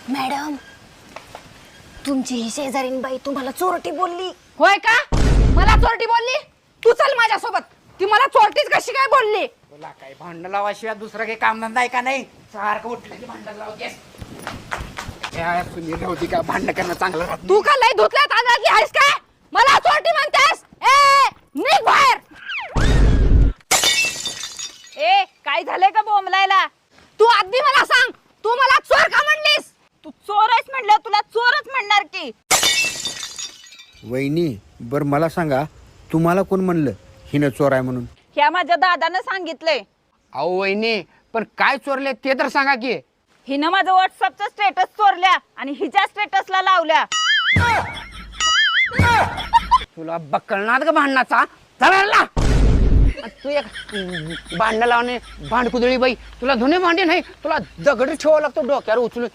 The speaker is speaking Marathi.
मॅडम तुमची ही शेजारीन बाई तुम्हाला चोरटी बोलली. होय का? मला चोरटी बोलली? तू चल माझ्यासोबत. ती मला चोरटीच कशी काय बोलली? तुला काय भांडण लावाशिवाय दुसरं काही काम धंदा आहे का नाही? सारखं उठलं की भांडण लावतेस. सुनील होती का भांडण करणं चांगलं राहत नाही. तू का लय धुतल्यात आजारली आहेस का? मला चोरटी म्हणतेस? ए निघ बाहेर. ए काय झालंय का बोंबलायला? तू आधी मला सांग, तू मला चोर का म्हणलीस? तू चोर आहेस म्हणलं तुला चोरच म्हणणार की. वहिनी बर मला सांगा, तुम्हाला कोण म्हणलं हिनं चोर आहे म्हणून? ह्या माझ्या दादानं सांगितलंय. अहो वहिनी, पण काय चोरले ते तर सांगा की. हिनं माझं व्हॉट्सअपचं स्टेटस चोरल्या आणि हिच्या स्टेटसला लावल्या. तुला बकलणार का भांडणाचा? चला तू एक भांडण लावणे भांडकुदळी बाई. तुला धुणे भांडे नाही, तुला दगड ठेवावं लागतो डोक्यावर उचलून.